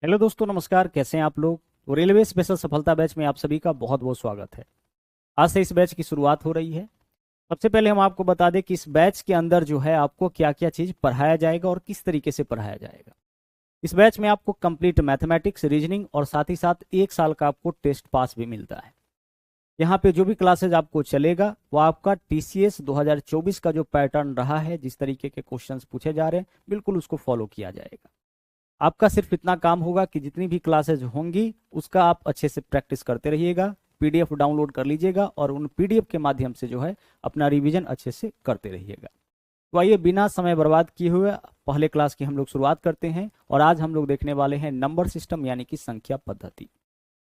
Hello दोस्तों, नमस्कार। कैसे हैं आप लोग? तो रेलवे स्पेशल सफलता बैच में आप सभी का बहुत बहुत स्वागत है। आज से इस बैच की शुरुआत हो रही है। सबसे पहले हम आपको बता दें कि इस बैच के अंदर जो है आपको क्या क्या चीज़ पढ़ाया जाएगा और किस तरीके से पढ़ाया जाएगा। इस बैच में आपको कंप्लीट मैथमेटिक्स, रीजनिंग और साथ ही साथ 1 साल का आपको टेस्ट पास भी मिलता है। यहाँ पे जो भी क्लासेज आपको चलेगा वो आपका TCS 2024 का जो पैटर्न रहा है, जिस तरीके के क्वेश्चंस पूछे जा रहे हैं, बिल्कुल उसको फॉलो किया जाएगा। आपका सिर्फ इतना काम होगा कि जितनी भी क्लासेज होंगी उसका आप अच्छे से प्रैक्टिस करते रहिएगा। PDF डाउनलोड कर लीजिएगा और उन PDF के माध्यम से जो है अपना रिवीजन अच्छे से करते रहिएगा। तो आइए बिना समय बर्बाद किए हुए पहले क्लास की हम लोग शुरुआत करते हैं। और आज हम लोग देखने वाले हैं नंबर सिस्टम यानी कि संख्या पद्धति।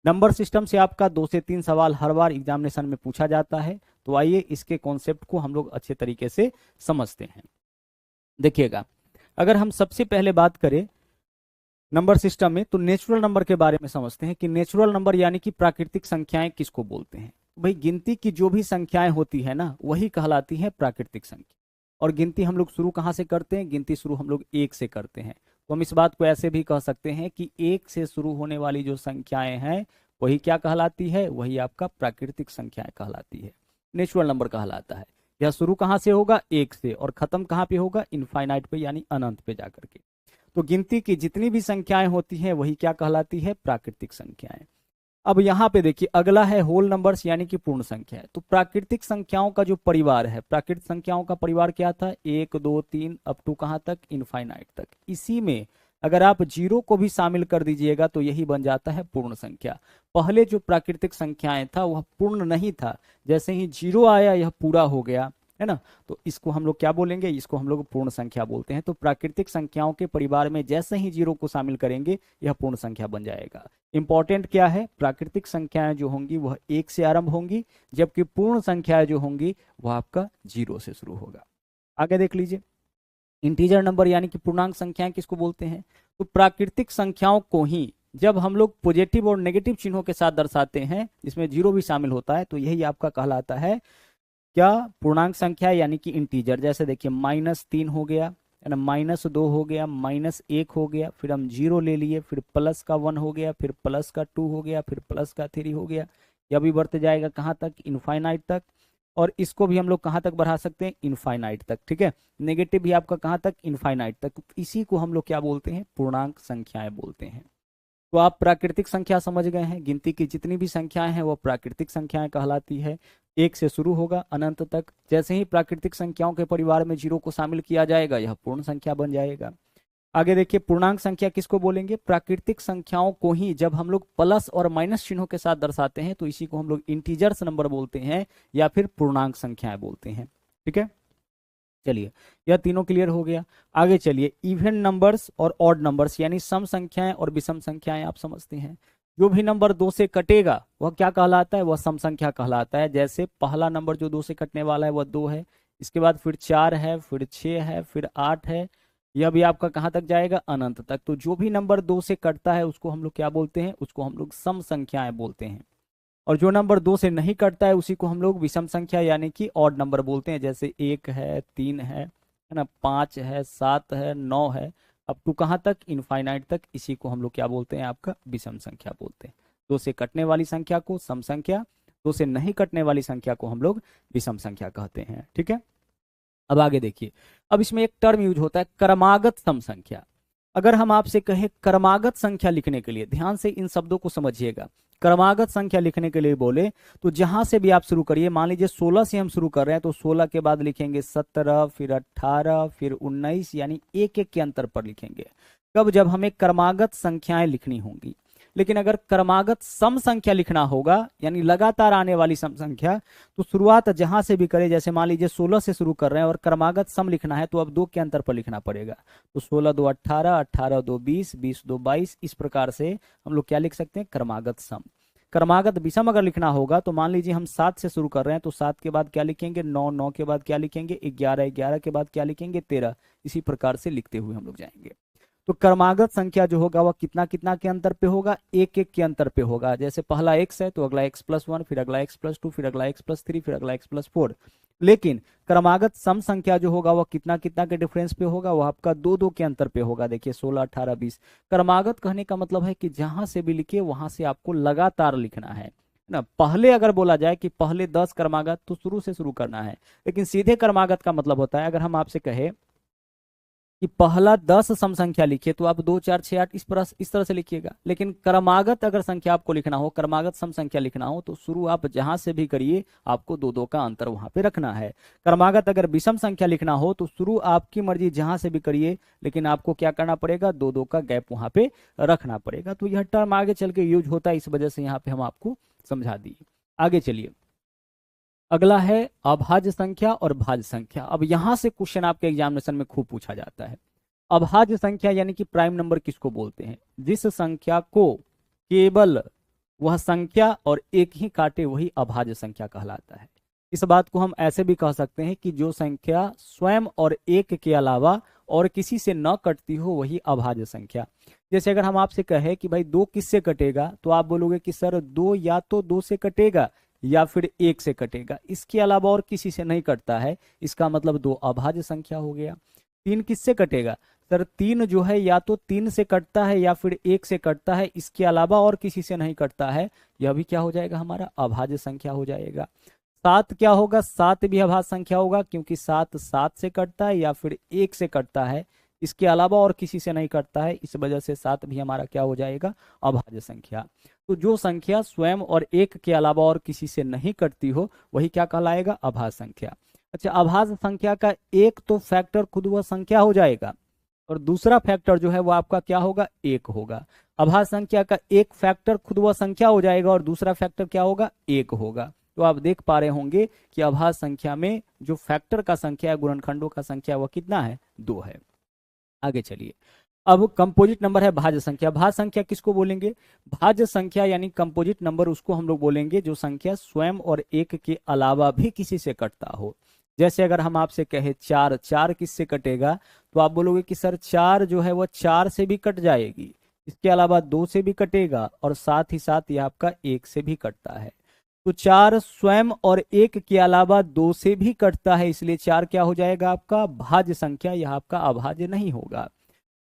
नंबर सिस्टम से आपका 2 से 3 सवाल हर बार एग्जामिनेशन में पूछा जाता है। तो आइए इसके कॉन्सेप्ट को हम लोग अच्छे तरीके से समझते हैं। देखिएगा, अगर हम सबसे पहले बात करें नंबर सिस्टम में, तो नेचुरल नंबर के बारे में समझते हैं कि नेचुरल नंबर यानी कि प्राकृतिक संख्याएं किसको बोलते हैं। भाई, गिनती की जो भी संख्याएं होती है ना, वही कहलाती है प्राकृतिक संख्या। और गिनती हम लोग शुरू कहाँ से करते हैं? गिनती शुरू हम लोग 1 से करते हैं। तो हम इस बात को ऐसे भी कह सकते हैं कि 1 से शुरू होने वाली जो संख्याएं हैं वही क्या कहलाती है? वही आपका प्राकृतिक संख्याएं कहलाती है, नेचुरल नंबर कहलाता है। यह शुरू कहाँ से होगा? 1 से, और खत्म कहाँ पे होगा? इनफाइनाइट पे यानी अनंत पे जाकर के। तो गिनती की जितनी भी संख्याएं होती हैं वही क्या कहलाती है? प्राकृतिक संख्याएं। अब यहाँ पे देखिए, अगला है होल नंबर्स यानी कि पूर्ण संख्याएं। तो प्राकृतिक संख्याओं का जो परिवार है, प्राकृतिक संख्याओं का परिवार क्या था? 1 2 3 अप टू कहाँ तक? इनफाइनाइट तक। इसी में अगर आप जीरो को भी शामिल कर दीजिएगा तो यही बन जाता है पूर्ण संख्या। पहले जो प्राकृतिक संख्याएं था वह पूर्ण नहीं था, जैसे ही जीरो आया यह पूरा हो गया, है ना। तो इसको हम लोग क्या बोलेंगे? इसको हम लोग पूर्ण संख्या बोलते हैं। तो प्राकृतिक संख्याओं के परिवार में जैसे ही जीरो को शामिल करेंगे यह पूर्ण संख्या बन जाएगा। इंपॉर्टेंट क्या है? प्राकृतिक संख्याएं जो होंगी वह 1 से आरंभ होंगी, जबकि पूर्ण संख्याएं जो होंगी वह आपका 0 से शुरू होगा। आगे देख लीजिए, इंटीजर नंबर यानी कि पूर्णांक संख्याएं किसको बोलते हैं? तो प्राकृतिक संख्याओं को ही जब हम लोग पॉजिटिव और नेगेटिव चिन्हों के साथ दर्शाते हैं, जिसमें जीरो भी शामिल होता है, तो यही आपका कहलाता है क्या? पूर्णांक संख्या यानी कि इंटीजर। जैसे देखिए, -3 हो गया, है ना, -2 हो गया, -1 हो गया, फिर हम 0 ले लिए, फिर प्लस का 1 हो गया, फिर प्लस का 2 हो गया, फिर प्लस का 3 हो गया। यह भी बढ़ते जाएगा कहाँ तक? इनफाइनाइट तक। और इसको भी हम लोग कहाँ तक बढ़ा सकते हैं? इनफाइनाइट तक। ठीक है, नेगेटिव भी आपका कहाँ तक? इनफाइनाइट तक। इसी को हम लोग क्या बोलते हैं? पूर्णांक संख्याएं बोलते हैं। तो आप प्राकृतिक संख्या समझ गए हैं। गिनती की जितनी भी संख्याएं हैं वो प्राकृतिक संख्याएं कहलाती है। 1 से शुरू होगा अनंत तक। जैसे ही प्राकृतिक संख्याओं के परिवार में जीरो को शामिल किया जाएगा यह पूर्ण संख्या बन जाएगा। आगे देखिए, पूर्णांक संख्या किसको बोलेंगे? प्राकृतिक संख्याओं को ही जब हम लोग प्लस और माइनस चिन्हों के साथ दर्शाते हैं तो इसी को हम लोग इंटीजर्स नंबर बोलते हैं या फिर पूर्णांक संख्याएं बोलते हैं। ठीक है, चलिए, यह तीनों क्लियर हो गया। आगे चलिए, इवन नंबर्स और ऑड नंबर्स यानी सम संख्याएं और विषम संख्याएं आप समझते हैं। जो भी नंबर 2 से कटेगा वह क्या कहलाता है? वह सम संख्या कहलाता है। जैसे पहला नंबर जो 2 से कटने वाला है वह 2 है, इसके बाद फिर 4 है, फिर 6 है, फिर 8 है। यह भी आपका कहाँ तक जाएगा? अनंत तक। तो जो भी नंबर 2 से कटता है उसको हम लोग क्या बोलते हैं? उसको हम लोग सम संख्याएं बोलते हैं। और जो नंबर 2 से नहीं कटता है उसी को हम लोग विषम संख्या यानी कि ऑड नंबर बोलते हैं। जैसे 1 है, 3 है ना, 5 है, 7 है, 9 है, अप टू कहाँ तक? इनफाइनाइट तक। इसी को हम लोग क्या बोलते हैं? आपका विषम संख्या बोलते हैं। 2 से कटने वाली संख्या को सम संख्या, 2 से नहीं कटने वाली संख्या को हम लोग विषम संख्या कहते हैं। ठीक है, अब आगे देखिए, अब इसमें एक टर्म यूज होता है क्रमागत सम संख्या। अगर हम आपसे कहें क्रमागत संख्या लिखने के लिए, ध्यान से इन शब्दों को समझिएगा। क्रमागत संख्या लिखने के लिए बोले तो जहां से भी आप शुरू करिए, मान लीजिए 16 से हम शुरू कर रहे हैं तो 16 के बाद लिखेंगे 17, फिर 18, फिर 19, यानी एक एक के अंतर पर लिखेंगे। कब? जब हमें क्रमागत संख्याएं लिखनी होंगी। लेकिन अगर क्रमागत सम संख्या लिखना होगा यानी लगातार आने वाली सम संख्या, तो शुरुआत जहां से भी करें, जैसे मान लीजिए 16 से शुरू कर रहे हैं और क्रमागत सम लिखना है तो अब 2 के अंतर पर लिखना पड़ेगा। तो 16 2 18, 18 2 20, 20 2 22, इस प्रकार से हम लोग क्या लिख सकते हैं? क्रमागत सम। क्रमागत विषम अगर लिखना होगा तो मान लीजिए हम 7 से शुरू कर रहे हैं तो 7 के बाद क्या लिखेंगे? 9, 9 के बाद क्या लिखेंगे? 11, 11 के बाद क्या लिखेंगे? 13। इसी प्रकार से लिखते हुए हम लोग जाएंगे। तो क्रमागत संख्या जो होगा वह कितना कितना के अंतर पे होगा? एक एक के अंतर पे होगा। जैसे पहला x है तो अगला x+1, फिर अगला x+2, फिर अगला x+3, फिर अगला x+4। लेकिन क्रमागत सम संख्या जो होगा वह कितना कितना के डिफरेंस पे होगा, वह आपका दो दो के अंतर पे होगा। देखिए 16, 18, 20। क्रमागत कहने का मतलब है कि जहां से भी लिखे वहां से आपको लगातार लिखना है ना। पहले अगर बोला जाए कि पहले 10 क्रमागत तो शुरू से शुरू करना है, लेकिन सीधे क्रमागत का मतलब होता है अगर हम आपसे कहे कि पहला 10 सम संख्या लिखिए तो आप 2, 4, 6, 8 इस तरह से लिखिएगा। लेकिन क्रमागत अगर संख्या आपको लिखना हो, क्रमागत सम संख्या लिखना हो, तो शुरू आप जहां से भी करिए आपको दो दो का अंतर वहां पे रखना है। क्रमागत अगर विषम संख्या लिखना हो तो शुरू आपकी मर्जी जहां से भी करिए, लेकिन आपको क्या करना पड़ेगा, दो दो का गैप वहां पे रखना पड़ेगा। तो यह टर्म आगे चल के यूज होता है, इस वजह से यहाँ पे हम आपको समझा दिए। आगे चलिए, अगला है अभाज्य संख्या और भाज्य संख्या। अब यहां से क्वेश्चन आपके एग्जामिनेशन में खूब पूछा जाता है। अभाज्य संख्या यानी कि प्राइम नंबर किसको बोलते हैं? जिस संख्या को केवल वह संख्या और एक ही काटे वही अभाज्य संख्या कहलाता है। इस बात को हम ऐसे भी कह सकते हैं कि जो संख्या स्वयं और एक के अलावा और किसी से न कटती हो वही अभाज्य संख्या। जैसे अगर हम आपसे कहे कि भाई दो किससे कटेगा, तो आप बोलोगे कि सर दो या तो दो से कटेगा या फिर एक से कटेगा, इसके अलावा और किसी से नहीं कटता है, इसका मतलब दो अभाज्य संख्या हो गया। तीन किससे कटेगा? सर तीन जो है या तो तीन से कटता है या फिर एक से कटता है, इसके अलावा और किसी से नहीं कटता है, यह भी क्या हो जाएगा, हमारा अभाज्य संख्या हो जाएगा। सात क्या होगा? सात भी अभाज्य संख्या होगा, क्योंकि सात सात से कटता है या फिर एक से कटता है, इसके अलावा और किसी से नहीं कटता है, इस वजह से सात भी हमारा क्या हो जाएगा, अभाज्य संख्या। तो जो संख्या स्वयं और एक के अलावा और किसी से नहीं कटती हो वही क्या कहलाएगा, अभाज्य संख्या। अच्छा, अभाज्य संख्या का एक तो फैक्टर खुद वह संख्या हो जाएगा और दूसरा फैक्टर जो है वो आपका क्या होगा, एक होगा। अभाज्य संख्या का एक फैक्टर खुद वह संख्या हो जाएगा और दूसरा फैक्टर क्या होगा, एक होगा। तो आप देख पा रहे होंगे कि अभाज्य संख्या में जो फैक्टर का संख्या है, गुणनखंडों का संख्या, वह कितना है, 2 है। आगे चलिए, अब कंपोजिट नंबर है भाज्य संख्या। भाज्य संख्या किसको बोलेंगे? भाज्य संख्या यानी कंपोजिट नंबर उसको हम लोग बोलेंगे जो संख्या स्वयं और एक के अलावा भी किसी से कटता हो। जैसे अगर हम आपसे कहे चार, चार किससे कटेगा, तो आप बोलोगे कि सर चार जो है वह चार से भी कट जाएगी, इसके अलावा दो से भी कटेगा और साथ ही साथ यह आपका एक से भी कटता है। तो चार स्वयं और एक के अलावा दो से भी कटता है, इसलिए चार क्या हो जाएगा, आपका भाज्य संख्या, यह आपका अभाज्य नहीं होगा।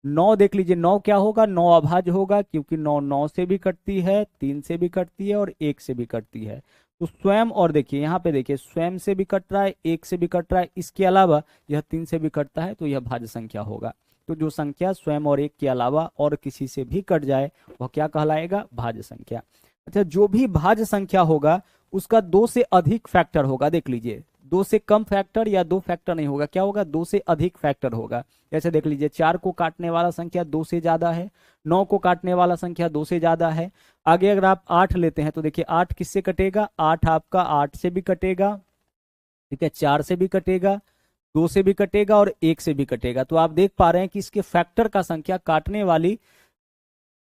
9 देख लीजिए, 9 क्या होगा, 9 अभाज्य होगा, क्योंकि 9 9 से भी कटती है, 3 से भी कटती है और 1 से भी कटती है। तो स्वयं और देखिए यहाँ पे देखिए, स्वयं से भी कट रहा है, 1 से भी कट रहा है, इसके अलावा यह 3 से भी कटता है, तो यह भाज्य संख्या होगा। तो जो संख्या स्वयं और एक के अलावा और किसी से भी कट जाए वह क्या कहलाएगा, भाज्य संख्या। अच्छा, जो भी भाज्य संख्या होगा उसका 2 से अधिक फैक्टर होगा। देख लीजिए, 2 से कम फैक्टर या 2 फैक्टर नहीं होगा, क्या होगा, 2 से अधिक फैक्टर होगा। जैसे देख लीजिए, 4 को काटने वाला संख्या 2 से ज्यादा है, 9 को काटने वाला संख्या 2 से ज्यादा है। आगे अगर आप 8 लेते हैं तो देखिए 8 किससे कटेगा, 8 आपका 8 से भी कटेगा, ठीक है, 4 से भी कटेगा, 2 से भी कटेगा और 1 से भी कटेगा। तो आप देख पा रहे हैं कि इसके फैक्टर का संख्या, काटने वाली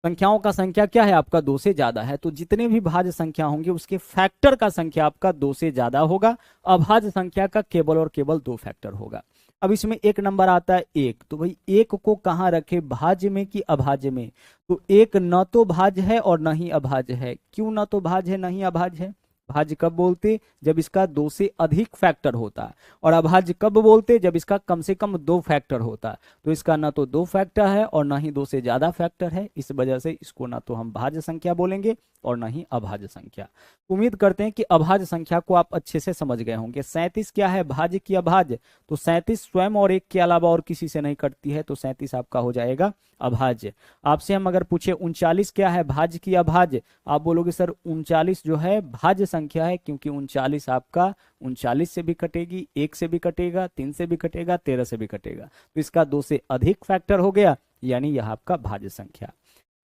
संख्याओं का संख्या क्या है, आपका 2 से ज्यादा है। तो जितने भी भाज्य संख्या होंगे उसके फैक्टर का संख्या आपका 2 से ज्यादा होगा। अभाज्य संख्या का केवल और केवल 2 फैक्टर होगा। अब इसमें एक नंबर आता है 1, तो भाई 1 को कहाँ रखे, भाज्य में कि अभाज्य में? तो 1 न तो भाज्य है और न ही अभाज्य है। क्यों न तो भाज्य है, न ही अभाज्य है? भाज्य कब बोलते, जब इसका 2 से अधिक फैक्टर होता, और अभाज्य कब बोलते, जब इसका कम से कम 2 फैक्टर होता। तो इसका ना तो 2 फैक्टर है और ना ही 2 से ज्यादा फैक्टर है, इस वजह से इसको ना तो हम भाज्य संख्या बोलेंगे और ना ही अभाज्य संख्या। उम्मीद करते हैं कि अभाज्य संख्या को आप अच्छे से समझ गए होंगे। 37 क्या है, भाज्य की अभाज्य? तो 37 स्वयं और एक के अलावा और किसी से नहीं कटती है, तो 37 आपका हो जाएगा अभाज्य। आपसे हम अगर पूछे 39 क्या है, भाज्य की अभाज्य? आप बोलोगे सर 39 जो है भाज्य संख्या है, क्योंकि 39 आपका 39 से भी कटेगी, 1 से भी कटेगा, 3 से भी कटेगा, 13 से भी कटेगा। तो इसका 2 से अधिक फैक्टर हो गया, यानी यह आपका भाज्य संख्या।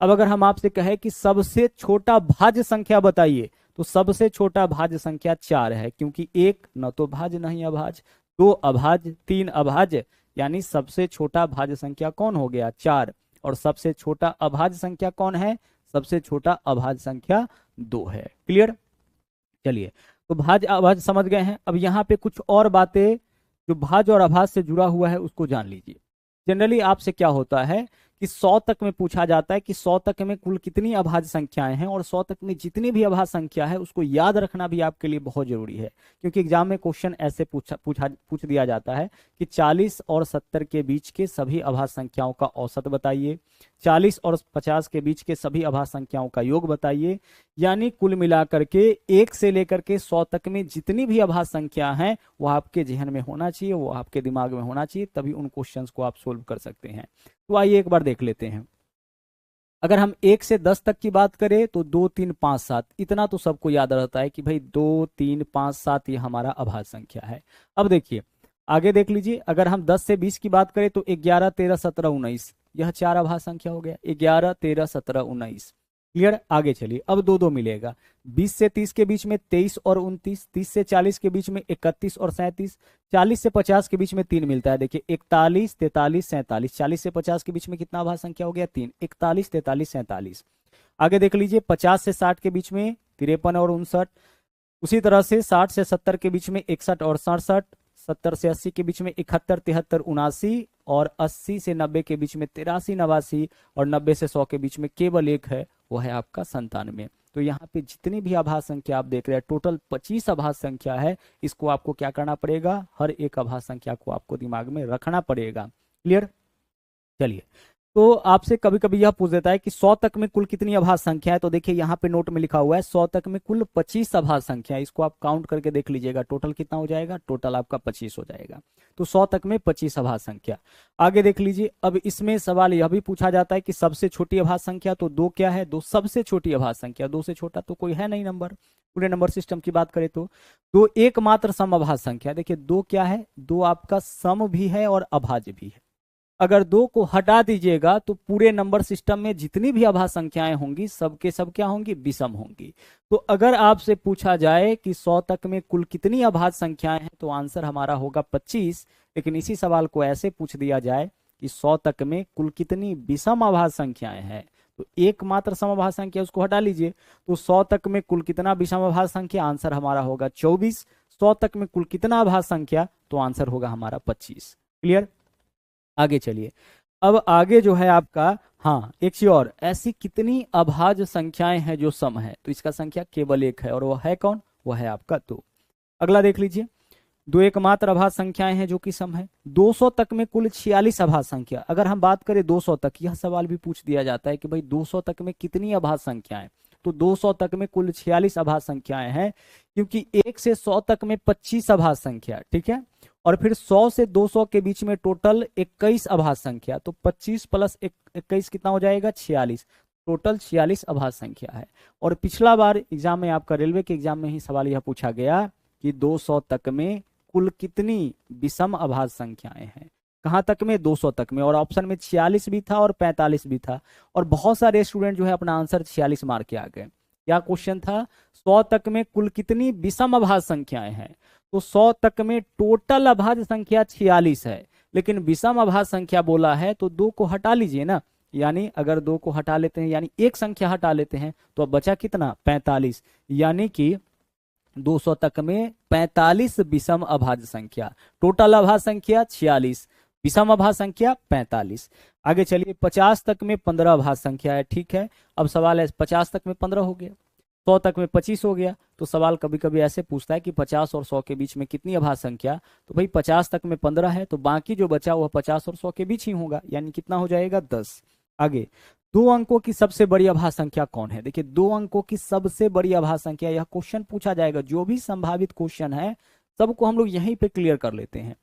अब अगर हम आपसे कहे कि सबसे छोटा भाज्य संख्या बताइए, तो सबसे छोटा भाज्य संख्या 4 है, क्योंकि 1 न तो भाज्य नहीं अभाज्य, 2 अभाज्य, 3 अभाज्य, यानी सबसे छोटा भाज्य संख्या कौन हो गया, 4। और सबसे छोटा अभाज्य संख्या कौन है, सबसे छोटा अभाज्य संख्या 2 है। क्लियर? चलिए, तो भाज्य अभाज्य समझ गए हैं। अब यहाँ पे कुछ और बातें जो भाज्य और अभाज्य से जुड़ा हुआ है उसको जान लीजिए। जनरली आपसे क्या होता है कि 100 तक में पूछा जाता है कि 100 तक में कुल कितनी अभाज्य संख्याएं हैं, और 100 तक में जितनी भी अभाज्य संख्या है उसको याद रखना भी आपके लिए बहुत जरूरी है, क्योंकि एग्जाम में क्वेश्चन ऐसे पूछ दिया जाता है कि 40 और 70 के बीच के सभी अभाज्य संख्याओं का औसत बताइए, 40 और 50 के बीच के सभी अभाज्य संख्याओं का योग बताइए। यानी कुल मिलाकर के 1 से लेकर के 100 तक में जितनी भी अभाज्य संख्या है वो आपके जहन में होना चाहिए, वो आपके दिमाग में होना चाहिए, तभी उन क्वेश्चंस को आप सोल्व कर सकते हैं। तो आइए एक बार देख लेते हैं। अगर हम 1 से 10 तक की बात करें तो 2 3 5 7 इतना तो सबको याद रहता है कि भाई 2 3 5 7 ये हमारा अभाज्य संख्या है। अब देखिए आगे देख लीजिए, अगर हम 10 से 20 की बात करें तो 11 13 17 19 यह 4 अभाज्य संख्या हो गया, 11 13 17 19। क्लियर। आगे चलिए, अब दो दो मिलेगा। 20 से 30 के बीच में 23 और 29, 30 से 40 के बीच में 31 और 37, 40 से 50 के बीच में 3 मिलता है। देखिए 41 43 47, 40 से 50 के बीच में कितना अभाज्य संख्या हो गया 3, 41 43 47। आगे देख लीजिए 50 से 60 के बीच में 53 और 59, उसी तरह से 60 से 70 के बीच में 61 और 67, 70 से 80 के बीच में 71 73 79, और 80 से 90 के बीच में 83 89, और 90 से 100 के बीच में केवल एक है, वो है आपका 97। तो यहाँ पे जितनी भी आभाज्य संख्या आप देख रहे हैं टोटल 25 आभाज्य संख्या है। इसको आपको क्या करना पड़ेगा, हर एक आभाज्य संख्या को आपको दिमाग में रखना पड़ेगा। क्लियर। चलिए, तो आपसे कभी कभी यह पूछ देता है कि 100 तक में कुल कितनी अभाज्य संख्या है। तो देखिए यहाँ पे नोट में लिखा हुआ है 100 तक में कुल 25 अभाज्य संख्या है। इसको आप काउंट करके देख लीजिएगा, टोटल कितना हो जाएगा, टोटल आपका 25 हो जाएगा। तो 100 तक में 25 अभाज्य संख्या। आगे देख लीजिए, अब इसमें सवाल यह भी पूछा जाता है कि सबसे छोटी अभाज्य संख्या, तो 2 क्या है, 2 सबसे छोटी अभाज्य संख्या। 2 से छोटा तो कोई है नहीं नंबर, पूरे नंबर सिस्टम की बात करें तो 2 एकमात्र सम अभाज्य संख्या। देखिए 2 क्या है, 2 आपका सम भी है और अभाज्य भी है। अगर 2 को हटा दीजिएगा तो पूरे नंबर सिस्टम में जितनी भी अभाज्य संख्याएं होंगी सबके सब क्या होंगी, विषम होंगी। तो अगर आपसे पूछा जाए कि 100 तक में कुल कितनी अभाज्य संख्याएं हैं तो आंसर हमारा होगा 25। लेकिन इसी सवाल को ऐसे पूछ दिया जाए कि 100 तक में कुल कितनी विषम अभाज्य संख्याएं हैं, तो एकमात्र समअभाज्य संख्या उसको हटा लीजिए, तो 100 तक में कुल कितना विषम अभाज्य संख्या, आंसर हमारा होगा 24। 100 तक में कुल कितना अभाज्य संख्या, तो आंसर होगा हमारा 25। क्लियर। आगे चलिए, अब आगे जो है आपका, हाँ एक चीज और, ऐसी कितनी अभाज्य संख्याएं हैं जो सम है, तो इसका संख्या केवल एक है, और वह है कौन, वह है आपका 2। अगला देख लीजिए, 2 एकमात्र अभाज्य संख्याएं हैं जो कि सम है। 200 तक में कुल 46 अभाज्य संख्या। अगर हम बात करें 200 तक, यह सवाल भी पूछ दिया जाता है कि भाई 200 तक में कितनी अभाज्य संख्याएं, तो 200 तक में कुल 46 अभाज्य संख्याएं हैं, क्योंकि 1 से 100 तक में 25 अभाज्य संख्या, ठीक है, और फिर 100 से 200 के बीच में टोटल 21 अभाज्य संख्या। तो 25 प्लस 21 कितना हो जाएगा, 46, टोटल 46 अभाज्य संख्या है। और पिछला बार एग्जाम में आपका रेलवे के एग्जाम में ही सवाल यह पूछा गया कि 200 तक में कुल कितनी विषम अभाज्य संख्याएं हैं, कहां तक में, 200 तक में, और ऑप्शन में 46 भी था और 45 भी था, और बहुत सारे स्टूडेंट जो है अपना आंसर 46 मार के आ गए। क्या क्वेश्चन था, 100 तक में कुल कितनी विषम अभाज्य संख्याएं हैं, तो 100 तक में टोटल अभाज्य संख्या 46 है, लेकिन विषम अभाज्य संख्या बोला है तो 2 को हटा लीजिए ना, यानी अगर 2 को हटा लेते हैं यानी एक संख्या हटा लेते हैं तो अब बचा कितना, 45, यानी कि 200 तक में 45 विषम अभाज्य संख्या, टोटल अभाज्य संख्या 46, विषम अभाज्य संख्या 45। आगे चलिए, 50 तक में 15 अभाज्य संख्या है, ठीक है। अब सवाल है 50 तक में 15 हो गया, 100 तक में 25 हो गया, तो सवाल कभी कभी ऐसे पूछता है कि 50 और 100 के बीच में कितनी अभाज्य संख्या, तो भाई 50 तक में 15 है, तो बाकी जो बचा वह 50 और 100 के बीच ही होगा, यानी कितना हो जाएगा, 10। आगे, 2 अंकों की सबसे बड़ी अभाज्य संख्या कौन है। देखिए 2 अंकों की सबसे बड़ी अभाज्य संख्या, यह क्वेश्चन पूछा जाएगा, जो भी संभावित क्वेश्चन है सबको हम लोग यहीं पे क्लियर कर लेते हैं।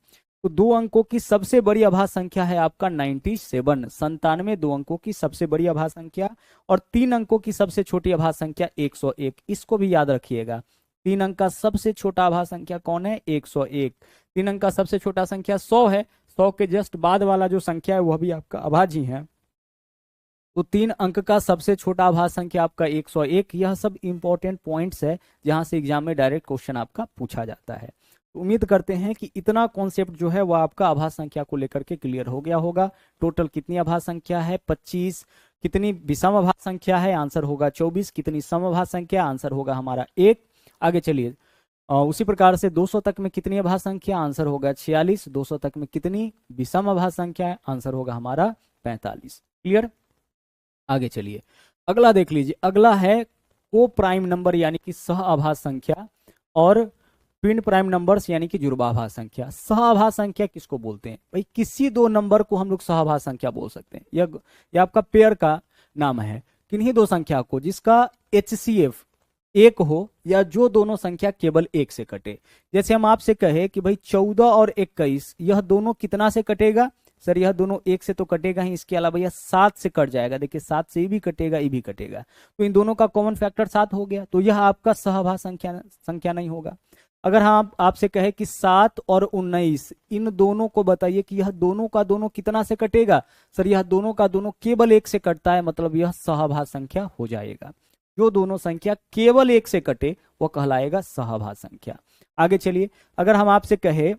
तो 2 अंकों की सबसे बड़ी अभाज्य संख्या है आपका 97, 97 2 अंकों की सबसे बड़ी अभाज्य संख्या, और 3 अंकों की सबसे छोटी अभाज्य संख्या 101। इसको भी याद रखिएगा, 3 अंक का सबसे छोटा अभाज्य संख्या कौन है, 101। 3 अंक का सबसे छोटा संख्या 100 है, 100 के जस्ट बाद वाला जो संख्या है वह भी आपका अभाज्य है। तो 3 अंक का सबसे छोटा अभाज्य संख्या आपका 101। यह सब इंपॉर्टेंट पॉइंट्स है जहां से एग्जाम में डायरेक्ट क्वेश्चन आपका पूछा जाता है। तो उम्मीद करते हैं कि इतना कॉन्सेप्ट जो है वह आपका अभाज्य संख्या को लेकर के क्लियर हो गया होगा। टोटल कितनी अभाज्य संख्या है, 25। कितनी विषम अभाज्य संख्या है, आंसर होगा 24। कितनी सम अभाज्य संख्या, आंसर होगा हमारा 1। आगे चलिए, उसी प्रकार से 200 तक में कितनी अभाज्य संख्या, आंसर होगा 46। 200 तक में कितनी विषम अभाज्य संख्या है, आंसर होगा हमारा 45। क्लियर। आगे चलिए, अगला देख लीजिए। अगला है को प्राइम नंबर यानी कि सह आभास संख्या और ट्विन प्राइम नंबर्स यानी कि जुड़वाभास संख्या। सहआभास संख्या किसको बोलते हैं भाई? किसी दो नंबर को हम लोग सहआभास संख्या बोल सकते हैं। यह आपका पेयर का नाम है। किन्हीं दो संख्या को जिसका HCF एक हो या जो दोनों संख्या केवल एक से कटे। जैसे हम आपसे कहे कि भाई 14 और 21 यह दोनों कितना से कटेगा? सर यह दोनों एक से तो कटेगा ही, इसके अलावा यह 7 से कट जाएगा। देखिए 7 से ये भी कटेगा, ये भी कटेगा, तो इन दोनों का कॉमन फैक्टर 7 हो गया, तो यह आपका सहआभास संख्या नहीं होगा। अगर हम आपसे कहे कि 7 और 19 इन दोनों को बताइए कि यह दोनों का दोनों कितना से कटेगा? सर यह दोनों का दोनों केवल एक से कटता है, मतलब यह सहआभास संख्या हो जाएगा। जो दोनों संख्या केवल एक से कटे वो कहलाएगा सहआभास संख्या। आगे चलिए, अगर हम आपसे कहे,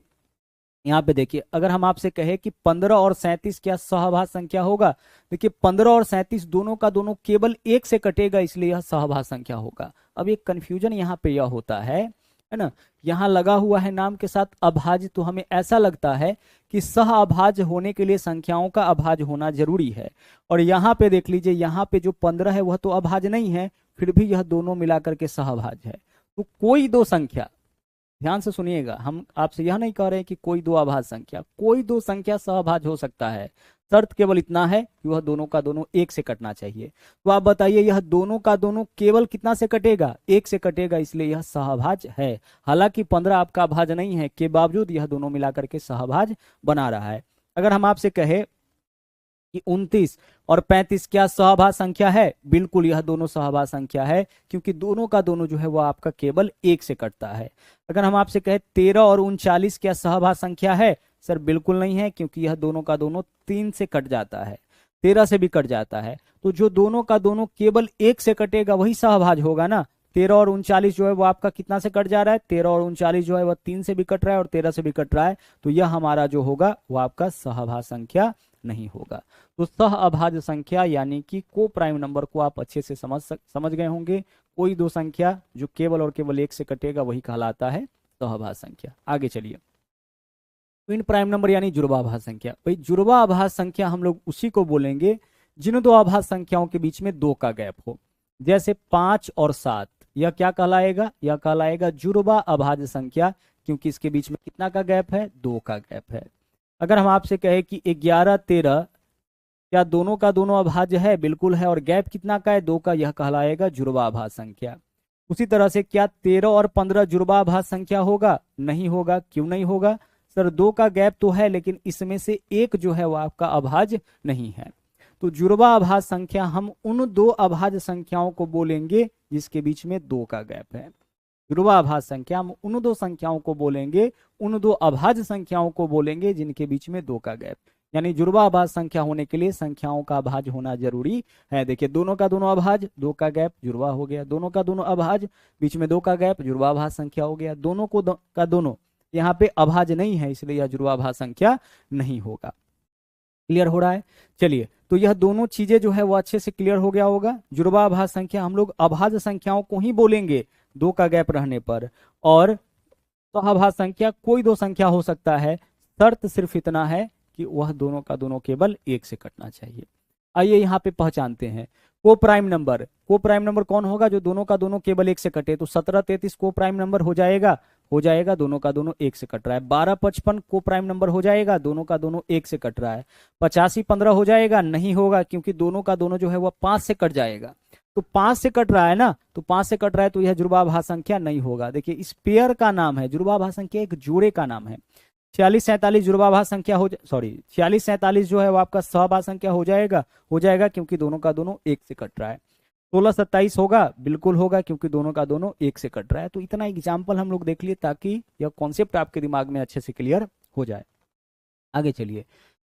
यहाँ पे देखिए, अगर हम आपसे कहे कि 15 और 37 क्या सहआभास संख्या होगा? देखिए 15 और 37 दोनों का दोनों केवल एक से कटेगा, इसलिए यह सहआभास संख्या होगा। अब एक कंफ्यूजन यहाँ पे यह होता है ना, यहाँ लगा हुआ है नाम के साथ अभाज्य, तो हमें ऐसा लगता है कि सहअभाज्य होने के लिए संख्याओं का अभाज्य होना जरूरी है। और यहाँ पे देख लीजिए, यहाँ पे जो 15 है वह तो अभाज्य नहीं है, फिर भी यह दोनों मिलाकर के सहअभाज्य है। तो कोई दो संख्या, ध्यान से सुनिएगा, हम आपसे यह नहीं कह रहे कि कोई दो अभाज्य संख्या, कोई दो संख्या सहअभाज्य हो सकता है। शर्त केवल इतना है कि वह दोनों का दोनों एक से कटना चाहिए। तो आप बताइए यह दोनों का दोनों केवल कितना से कटेगा? एक से कटेगा, इसलिए यह सहअभाज्य है। हालांकि 15 आपका अभाज्य नहीं है, के बावजूद यह दोनों मिलाकर के सहअभाज्य बना रहा है। अगर हम आपसे कहे कि 29 और 35 क्या सहआभास संख्या है? बिल्कुल यह दोनों सहआभास संख्या है, क्योंकि दोनों का दोनों जो है वह आपका केवल एक से कटता है। अगर हम आपसे कहे 13 और 39 क्या सहआभास संख्या है? सर बिल्कुल नहीं है, क्योंकि यह दोनों का दोनों 3 से कट जाता है, 13 से भी कट जाता है। तो जो दोनों का दोनों केवल एक से कटेगा वही सहभाज्य होगा ना। 13 और 39 जो है वो आपका कितना से कट जा रहा है? 13 और 39 जो है वह 3 से भी कट रहा है और 13 से भी कट रहा है, तो यह हमारा जो होगा वो आपका सहभाज्य संख्या नहीं होगा। तो सहअभाज्य संख्या यानी कि को प्राइम नंबर को आप अच्छे से समझ गए होंगे। कोई दो संख्या जो केवल और केवल एक से कटेगा वही कहलाता है सहअभाज्य संख्या। आगे चलिए, ट्विन प्राइम नंबर यानी जुड़वाभाज्य संख्या। भाई जुड़वाभाज्य संख्या हम लोग उसी को बोलेंगे जिन दो अभाज्य संख्याओं के बीच में 2 का गैप हो। जैसे 5 और 7, यह क्या कहलाएगा? यह कहलाएगा जुड़वा अभाज्य संख्या, क्योंकि इसके बीच में कितना का गैप है? 2 का गैप है। अगर हम आपसे कहे कि 11 13 क्या दोनों का दोनों अभाज्य है? बिल्कुल है, और गैप कितना का है? 2 का, यह कहलाएगा जुड़वा अभाज्य संख्या। उसी तरह से क्या 13 और 15 जुड़वा अभाज्य संख्या होगा? नहीं होगा। क्यों नहीं होगा? सर 2 का गैप तो है, लेकिन इसमें से एक जो है वह आपका अभाज्य नहीं है। तो जुड़वा अभाज्य संख्या हम उन दो अभाज्य संख्याओं को बोलेंगे जिसके बीच में 2 का गैप है। जुड़वा अभाज्य संख्या हम उन दो संख्याओं को बोलेंगे, उन दो अभाज्य संख्याओं को बोलेंगे जिनके बीच में 2 का गैप। यानी जुड़वा अभाज्य संख्या होने के लिए संख्याओं का अभाज्य होना जरूरी है। देखिए दोनों का दोनों अभाज्य, 2 का गैप, जुड़वा हो गया। दोनों का दोनों अभाज्य, बीच में 2 का गैप, जुड़वा अभाज्य संख्या हो गया। दोनों को का दोनों यहाँ पे अभाज्य नहीं है, इसलिए यह जुड़वा अभाज्य संख्या नहीं होगा। क्लियर हो रहा है? चलिए, तो यह दोनों चीजें जो है वो अच्छे से क्लियर हो गया होगा। जुड़वा अभाज्य संख्या हम लोग अभाज्य संख्याओं को ही बोलेंगे 2 का गैप रहने पर, और सहअभाज्य संख्या कोई दो संख्या हो सकता है। शर्त सिर्फ इतना है कि वह दोनों का दोनों केवल एक से कटना चाहिए। आइए यहाँ पे पहचानते हैं को प्राइम नंबर। को प्राइम नंबर कौन होगा? जो दोनों का दोनों केवल एक से कटे। तो 17 33 को प्राइम नंबर हो जाएगा, हो जाएगा, दोनों का दोनों एक से कट रहा है। 12 55 को प्राइम नंबर हो जाएगा, दोनों का दोनों एक से कट रहा है। 85 15 हो जाएगा, नहीं होगा, क्योंकि दोनों का दोनों जो है वह 5 से कट जाएगा। तो 5 से कट रहा है ना, तो 5 से कट रहा है, तो यह जुड़वा अभाज्य संख्या नहीं होगा। देखिए इस पेयर का नाम है, जुड़वा अभाज्य संख्या एक जोड़े का नाम है। 46 47 जुड़वा अभाज्य संख्या हो, सॉरी 46 47 जो है वो आपका सहअभाज्य संख्या हो जाएगा, क्योंकि दोनों का दोनों एक से कट रहा है। 16 27 होगा, बिल्कुल होगा, क्योंकि दोनों का दोनों एक से कट रहा है। तो इतना एग्जाम्पल हम लोग देख लिए ताकि यह कॉन्सेप्ट आपके दिमाग में अच्छे से क्लियर हो जाए। आगे चलिए,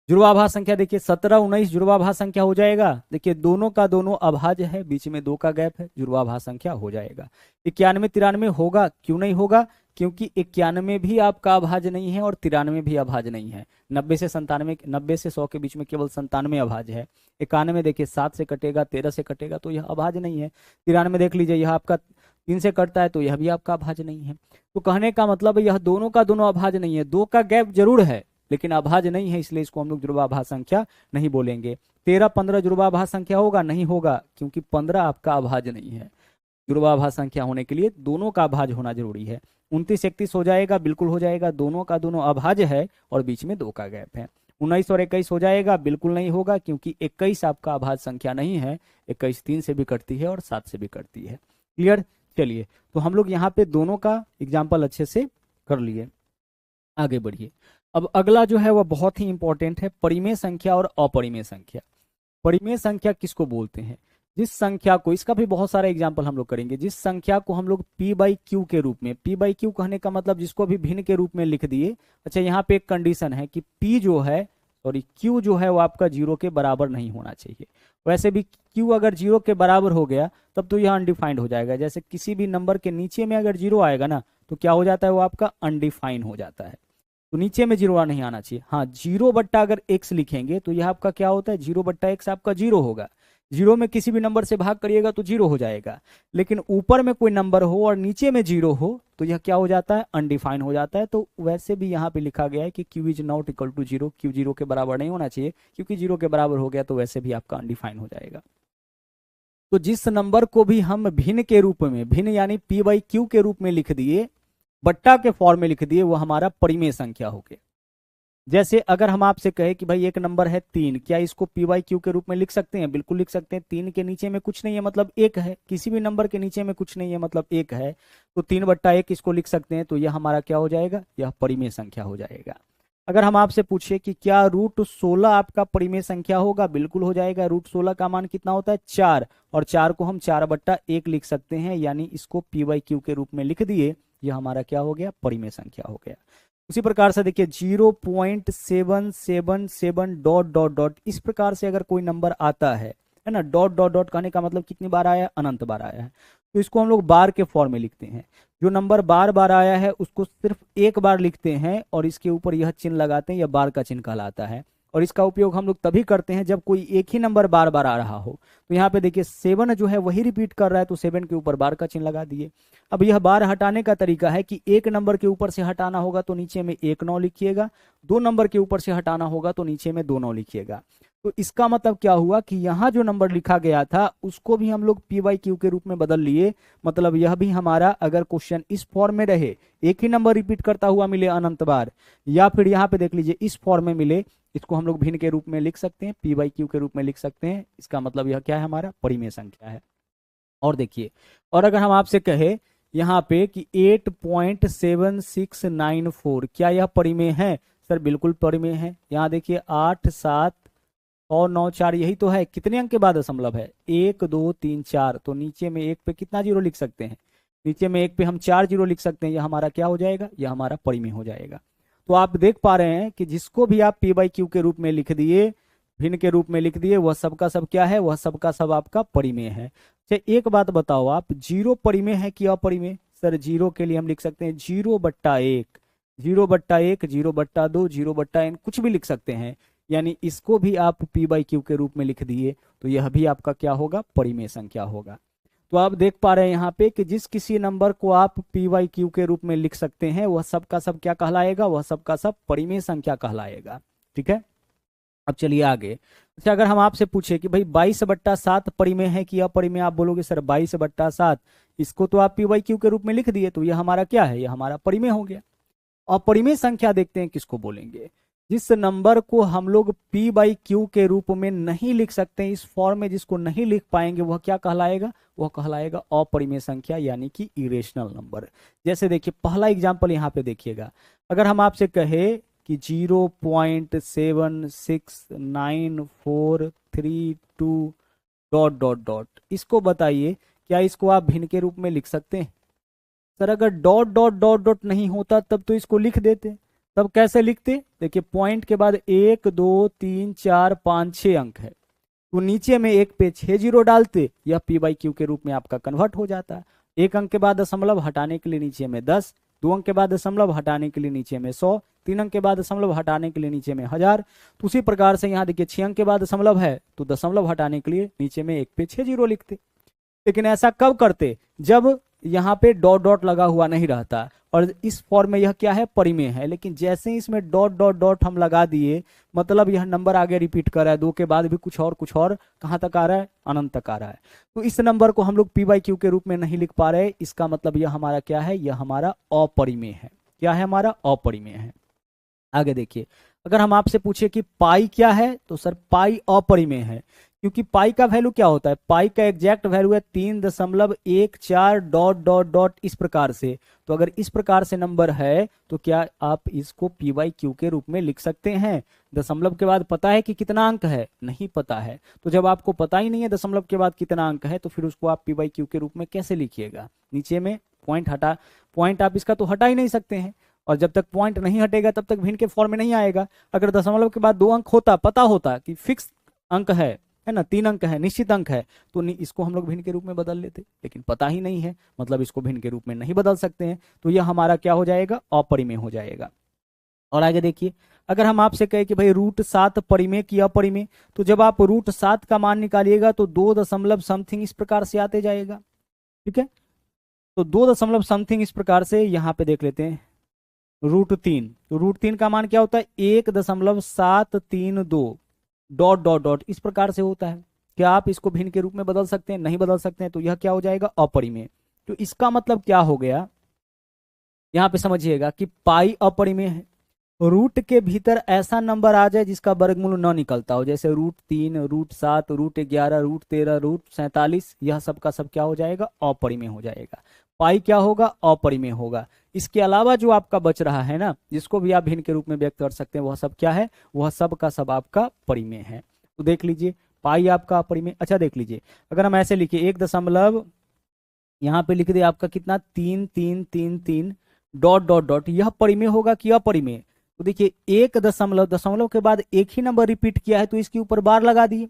जुड़वा अभाज्य संख्या देखिए 17 19 जुड़वा अभाज्य संख्या हो जाएगा। देखिए दोनों का दोनों अभाज्य है, बीच में 2 का गैप है, जुड़वा अभाज्य संख्या हो जाएगा। 91 93 होगा, क्यों नहीं होगा? क्योंकि 91 भी आपका अभाज्य नहीं है और 93 भी अभाज्य नहीं है। 90 से 97, 90 से 100 के बीच में केवल 97 अभाज्य है। 91 देखिए 7 से कटेगा, 13 से कटेगा, तो यह अभाज्य नहीं है। 93 देख लीजिए, यह आपका 3 से कटता है, तो यह भी आपका अभाज्य नहीं है। तो कहने का मतलब यह दोनों का दोनों अभाज्य नहीं है, 2 का गैप जरूर है लेकिन अभाज्य नहीं है, इसलिए इसको हम लोग जुड़वा अभाज्य संख्या नहीं बोलेंगे। 13 15 जुड़वाभाज्य संख्या होगा? नहीं होगा, क्योंकि 15 आपका अभाज्य नहीं है। जुड़वाभाज्य संख्या होने के लिए दोनों का अभाज्य होना जरूरी है। 29 31 हो जाएगा? बिल्कुल हो जाएगा, दोनों का दोनों अभाज्य है और बीच में 2 का गैप है। 19 और 21 हो जाएगा? बिल्कुल नहीं होगा, क्योंकि 21 आपका अभाज्य संख्या नहीं है। 21 3 से भी कटती है और 7 से भी कटती है। क्लियर? चलिए, तो हम लोग यहाँ पे दोनों का एग्जाम्पल अच्छे से कर लिए, आगे बढ़िए। अब अगला जो है वह बहुत ही इंपॉर्टेंट है, परिमेय संख्या और अपरिमेय संख्या। परिमेय संख्या किसको बोलते हैं? जिस संख्या को, इसका भी बहुत सारे एग्जाम्पल हम लोग करेंगे, जिस संख्या को हम लोग p बाई क्यू के रूप में, p बाई क्यू कहने का मतलब जिसको भी भिन्न के रूप में लिख दिए। अच्छा, यहाँ पे एक कंडीशन है कि p जो है, सॉरी q जो है वो आपका 0 के बराबर नहीं होना चाहिए। वैसे भी q अगर 0 के बराबर हो गया तब तो यह अनडिफाइंड हो जाएगा। जैसे किसी भी नंबर के नीचे में अगर 0 आएगा ना तो क्या हो जाता है, वो आपका अनडिफाइंड हो जाता है। तो नीचे में 0 नहीं आना चाहिए। हाँ, 0 बट्टा अगर x लिखेंगे तो यह आपका क्या होता है, 0 बट्टा x आपका 0 होगा। 0 में किसी भी नंबर से भाग करिएगा तो 0 हो जाएगा। लेकिन ऊपर में कोई नंबर हो और नीचे में 0 हो तो यह क्या हो जाता है, अनडिफाइंड हो जाता है। तो वैसे भी यहाँ पे लिखा गया है कि q is not equal to 0, q 0 के बराबर नहीं होना चाहिए, क्योंकि 0 के बराबर हो गया तो वैसे भी आपका अनडिफाइंड हो जाएगा। तो जिस नंबर को भी हम भिन्न के रूप में, भिन्न यानी p बाई क्यू के रूप में लिख दिए, बट्टा के फॉर्म में लिख दिए, वो हमारा परिमेय संख्या हो गया। जैसे अगर हम आपसे कहे कि भाई एक नंबर है 3, क्या इसको p बाई क्यू के रूप में लिख सकते हैं? बिल्कुल लिख सकते हैं। 3 के नीचे में कुछ नहीं है मतलब 1 है, किसी भी नंबर के नीचे में कुछ नहीं है मतलब 1 है, तो 3 बट्टा 1 इसको लिख सकते हैं। तो यह हमारा क्या हो जाएगा, यह परिमेय संख्या हो जाएगा। अगर हम आपसे पूछे कि क्या रूट 16 आपका परिमेय संख्या होगा? बिल्कुल हो जाएगा। रूट 16 का मान कितना होता है, 4, और 4 को हम 4 बट्टा 1 लिख सकते हैं, यानी इसको p बाई क्यू के रूप में लिख दिए, यह हमारा क्या हो गया, परिमेय संख्या हो गया। उसी प्रकार से देखिए 0.777 डॉट डॉट डॉट, इस प्रकार से अगर कोई नंबर आता है ना, डॉट डॉट डॉट कहने का मतलब कितनी बार आया है, अनंत बार आया है, तो इसको हम लोग बार के फॉर्म में लिखते हैं। जो नंबर बार बार आया है उसको सिर्फ एक बार लिखते हैं और इसके ऊपर यह चिन्ह लगाते हैं, यह बार का चिन्ह कहलाता है। और इसका उपयोग हम लोग तभी करते हैं जब कोई एक ही नंबर बार बार आ रहा हो। तो यहाँ पे देखिए 7 जो है वही रिपीट कर रहा है, तो 7 के ऊपर बार का चिन्ह लगा दिए। अब यह बार हटाने का तरीका है कि एक नंबर के ऊपर से हटाना होगा तो नीचे में 1 9 लिखिएगा, 2 नंबर के ऊपर से हटाना होगा तो नीचे में 2 9 लिखिएगा। तो इसका मतलब क्या हुआ कि यहाँ जो नंबर लिखा गया था उसको भी हम लोग p बाई क्यू के रूप में बदल लिए। मतलब यह भी हमारा, अगर क्वेश्चन इस फॉर्म में रहे, एक ही नंबर रिपीट करता हुआ मिले अनंत बार, या फिर यहाँ पे देख लीजिए इस फॉर्म में मिले, इसको हम लोग भिन्न के रूप में लिख सकते हैं, p बाई क्यू के रूप में लिख सकते हैं। इसका मतलब यह क्या है, हमारा परिमेय संख्या है। और देखिए, और अगर हम आपसे कहे यहाँ पे कि 8.7694, क्या यह परिमेय है? सर बिल्कुल परिमेय है। यहाँ देखिए 8 7 और 9 4, यही तो है। कितने अंक के बाद दशमलव है, 1 2 3 4, तो नीचे में 1 पे कितना जीरो लिख सकते हैं, नीचे में 1 पे हम 4 जीरो लिख सकते हैं। यह हमारा क्या हो जाएगा, यह हमारा परिमेय हो जाएगा। तो आप देख पा रहे हैं कि जिसको भी आप p बाई क्यू के रूप में लिख दिए, भिन्न के रूप में लिख दिए, वह सबका सब क्या है, वह सबका सब आपका परिमेय है। अच्छा, एक बात बताओ आप, 0 परिमेय है कि अपरिमेय? सर 0 के लिए हम लिख सकते हैं 0 बट्टा 1, 0 बट्टा 1, 0 बट्टा 2, 0 बट्टा n, कुछ भी लिख सकते हैं। यानी इसको भी आप p बाई क्यू के रूप में लिख दिए तो यह भी आपका क्या होगा, परिमेय संख्या होगा। तो आप देख पा रहे हैं यहाँ पे कि जिस किसी नंबर को आप p बाई क्यू के रूप में लिख सकते हैं वह सबका सब क्या कहलाएगा, वह सबका सब परिमेय संख्या कहलाएगा। ठीक है, अब चलिए आगे। अच्छा, अगर हम आपसे पूछे कि भाई 22 बट्टा 7 परिमेय है कि अपरिमेय, आप बोलोगे सर 22 बट्टा 7, इसको तो आप p बाई क्यू के रूप में लिख दिए तो यह हमारा क्या है, यह हमारा परिमेय हो गया। अपरिमेय संख्या देखते हैं किसको बोलेंगे, जिस नंबर को हम लोग p बाई क्यू के रूप में नहीं लिख सकते, इस फॉर्म में जिसको नहीं लिख पाएंगे, वह क्या कहलाएगा, वह कहलाएगा अपरिमेय संख्या, यानी कि इरेशनल नंबर। जैसे देखिए पहला एग्जांपल यहाँ पे देखिएगा, अगर हम आपसे कहे कि 0.76942 डॉट डॉट डॉट, इसको बताइए क्या इसको आप भिन्न के रूप में लिख सकते हैं? सर अगर डॉट डॉट डॉट डॉट नहीं होता तब तो इसको लिख देते, तब कैसे लिखते? देखिए पॉइंट के बाद 1 2 3 4 5 6 अंक है, तो नीचे में 1 पे 6 जीरो डालते, यह p बाई क्यू के रूप में आपका कन्वर्ट हो जाता है। 1 अंक के बाद दशमलव हटाने के लिए नीचे में 10, 2 अंक के बाद दशमलव हटाने के लिए नीचे में 100, 3 अंक के बाद दशमलव हटाने के लिए नीचे में 1000। तो उसी प्रकार से यहाँ देखिए 6 अंक के बाद दशमलव है तो दशमलव हटाने के लिए नीचे में 1 पे 6 जीरो लिखते। लेकिन ऐसा कब करते, जब यहाँ पे डॉट डॉट लगा हुआ नहीं रहता, और इस फॉर्म में यह क्या है, परिमेय है। लेकिन जैसे ही इसमें डॉट डॉट डॉट हम लगा दिए, मतलब यह नंबर आगे रिपीट कर रहा है, 2 के बाद भी कुछ और कहाँ तक आ रहा है, अनंत तक आ रहा है। तो इस नंबर को हम लोग पी बाई क्यू के रूप में नहीं लिख पा रहे, इसका मतलब यह हमारा क्या है, यह हमारा अपरिमेय है। क्या है, हमारा अपरिमेय है। आगे देखिए, अगर हम आपसे पूछे कि पाई क्या है, तो सर पाई अपरिमेय है, क्योंकि पाई का वैल्यू क्या होता है, पाई का एग्जैक्ट वैल्यू है 3.14 डॉट डॉट डॉट इस प्रकार से। तो अगर इस प्रकार से नंबर है तो क्या आप इसको पी बाई क्यू के रूप में लिख सकते हैं। दशमलव के बाद पता है कि कितना अंक है, नहीं पता है। तो जब आपको पता ही नहीं है दशमलव के बाद कितना अंक है, तो फिर उसको आप पी बाई क्यू के रूप में कैसे लिखिएगा। नीचे में पॉइंट आप इसका तो हटा ही नहीं सकते हैं, और जब तक पॉइंट नहीं हटेगा तब तक भिन्न के फॉर्म में नहीं आएगा। अगर दशमलव के बाद 2 अंक होता, पता होता कि फिक्स अंक है ना, 3 अंक है, निश्चित अंक है, तो इसको हम लोग भिन्न के रूप में बदल लेते। लेकिन पता ही नहीं है, मतलब इसको भिन्न के रूप में नहीं बदल सकते हैं, तो यह हमारा क्या हो जाएगा, अपरिमेय हो जाएगा। और आगे देखिए, अगर हम आपसे कहें कि भाई √7 परिमेय की अपरिमेय, तो जब आप √7 का मान निकालिएगा तो 2 दशमलव समथिंग इस प्रकार से आते जाएगा। ठीक है, तो 2 दशमलव समथिंग इस प्रकार से यहाँ पे देख लेते हैं। √3, तो √3 का मान क्या होता है, 1.732 डॉट डॉट डॉट इस प्रकार से होता है। क्या आप इसको भिन्न के रूप में बदल सकते हैं, नहीं बदल सकते हैं, तो यह क्या हो जाएगा, अपरिमेय। तो इसका मतलब क्या हो गया, यहां पे समझिएगा कि पाई अपरिमेय है। रूट के भीतर ऐसा नंबर आ जाए जिसका वर्गमूल न निकलता हो, जैसे √3, √7, √11, √13, √47, यह सब का सब क्या हो जाएगा, अपरिमेय हो जाएगा। पाई क्या होगा, अपरिमेय होगा। इसके अलावा जो आपका बच रहा है ना, जिसको भी आप भिन्न के रूप में व्यक्त कर सकते हैं, वह सब क्या है, वह सब का सब आपका परिमेय है। तो देख लीजिए, पाई आपका अपरिमेय। अच्छा देख लीजिए, अगर हम ऐसे लिखे 1 दशमलव, यहाँ पे लिख दे आपका कितना, 3 डॉट डॉट डॉट, यह परिमेय होगा कि अपरिमेय। तो देखिए, 1 दशमलव, दशमलव के बाद एक ही नंबर रिपीट किया है, तो इसके ऊपर बार लगा दिए।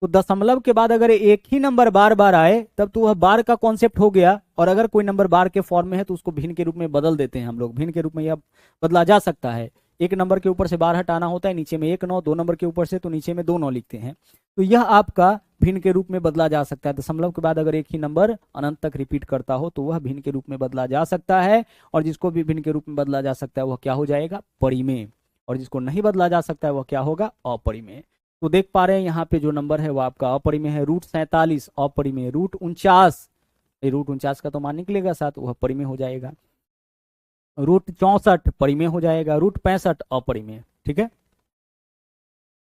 तो दशमलव के बाद अगर एक ही नंबर बार बार आए, तब तो वह बार का कॉन्सेप्ट हो गया। और अगर कोई नंबर बार के फॉर्म में है, तो उसको भिन्न के रूप में बदल देते हैं हम लोग। भिन्न के रूप में यह बदला जा सकता है। एक नंबर के ऊपर से बार हटाना होता है, नीचे में 1 9, 2 नंबर के ऊपर से तो नीचे में 2 9 लिखते हैं। तो यह आपका भिन्न के रूप में बदला जा सकता है। दशमलव के बाद अगर एक ही नंबर अनंत तक रिपीट करता हो, तो वह भिन्न के रूप में बदला जा सकता है। और जिसको भी भिन्न के रूप में बदला जा सकता है, वह क्या हो जाएगा, परिमेय। और जिसको नहीं बदला जा सकता है, वह क्या होगा, अपरिमेय। तो देख पा रहे हैं यहाँ पे जो नंबर है वो आपका अपरिमेय है। √47 अपरिमेय, √49, √49 का तो मान निकलेगा 7, वह परिमेय हो जाएगा। √64 परिमेय हो जाएगा। √65 अपरिमेय। ठीक है,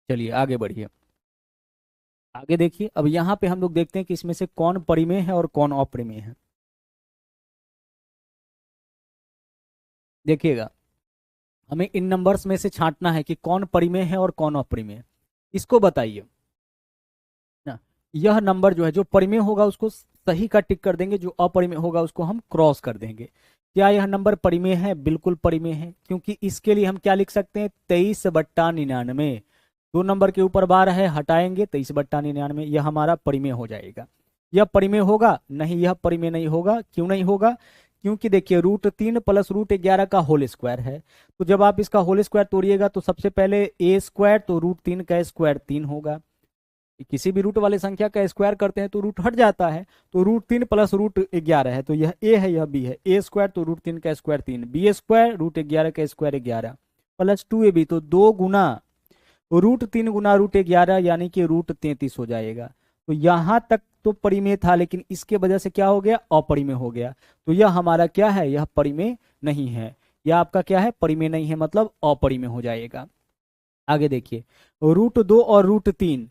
चलिए आगे बढ़िए। आगे देखिए, अब यहाँ पे हम लोग देखते हैं कि इसमें से कौन परिमेय है और कौन अपरिमेय है। देखिएगा, हमें इन नंबर्स में से छांटना है कि कौन परिमेय है और कौन अपरिमेय। इसको बताइए ना, यह नंबर जो है, जो परिमेय होगा उसको सही का टिक कर देंगे, जो अपरिमेय होगा उसको हम क्रॉस कर देंगे। क्या यह नंबर परिमेय है, बिल्कुल परिमेय है, क्योंकि इसके लिए हम क्या लिख सकते हैं, 23/99। 2 नंबर के ऊपर बार है, हटाएंगे 23/99, यह हमारा परिमेय हो जाएगा। यह परिमेय होगा, नहीं यह परिमेय नहीं होगा। क्यों नहीं होगा, क्योंकि देखिए √3 + √11 का होल स्क्वायर है। तो जब आप इसका होल स्क्वायर तोड़िएगा, तो सबसे पहले a², तो √3 का स्क्वायर 3 होगा। किसी भी रूट वाले संख्या का स्क्वायर करते हैं तो रूट हट जाता है। तो √3 + √11 है, तो यह a है, यह b है। a² तो √3 का स्क्वायर 3, b² √11 का स्क्वायर 11 + 2ab, तो 2 गुना √3 गुना √11, यानी कि √33 हो जाएगा। तो यहां तक तो परिमेय था, लेकिन इसके वजह से क्या हो गया, अपरिमेय हो गया। तो यह हमारा क्या है, यह परिमेय नहीं है। यह आपका क्या है, परिमेय नहीं है, मतलब अपरिमेय हो जाएगा। आगे देखिए, √2 और √3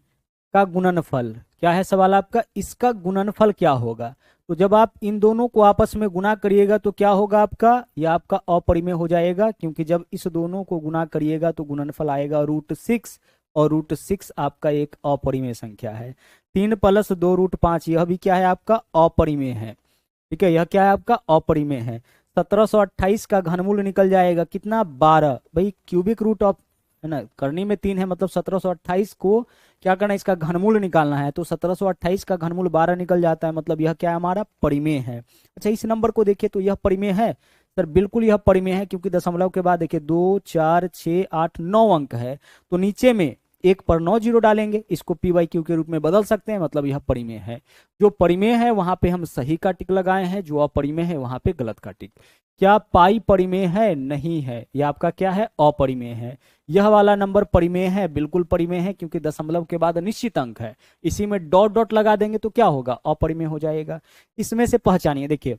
का गुणनफल क्या है, सवाल आपका, इसका गुणनफल क्या होगा। तो जब आप इन दोनों को आपस में गुना करिएगा तो क्या होगा आपका, यह आपका अपरिमेय हो जाएगा, क्योंकि जब इस दोनों को गुना करिएगा तो गुणनफल आएगा √6, और √6 आपका एक अपरिमेय संख्या है। 3 + 2 √5, यह भी क्या है, आपका अपरिमेय है। ठीक है, यह क्या है, आपका अपरिमेय है। 1728 का घनमूल निकल जाएगा कितना, 12। भाई क्यूबिक रूट ऑफ, है ना, करनी में 3 है, मतलब 1728 को क्या करना है, इसका घनमूल निकालना है। तो 1728 का घनमूल 12 निकल जाता है, मतलब यह क्या है, हमारा परिमेय है। अच्छा, इस नंबर को देखिए तो यह परिमेय है सर, बिल्कुल यह परिमेय है, क्योंकि दशमलव के बाद देखिए 2 4 6 8 9 अंक है। तो नीचे में 1 पर 9 जीरो डालेंगे, इसको पी बाई क्यू के रूप में बदल सकते हैं, मतलब यह परिमेय है। जो परिमेय है वहां पे हम सही का टिक लगाए हैं, जो अपरिमेय है वहां पे गलत का टिक। क्या पाई परिमेय है? नहीं है, यह आपका क्या है? अपरिमेय है। यह वाला नंबर परिमेय है, बिल्कुल परिमेय है, क्योंकि दशमलव के बाद निश्चित अंक है, इसी में डॉट डॉट लगा देंगे तो क्या होगा? अपरिमेय हो जाएगा। इसमें से पहचानिए, देखिए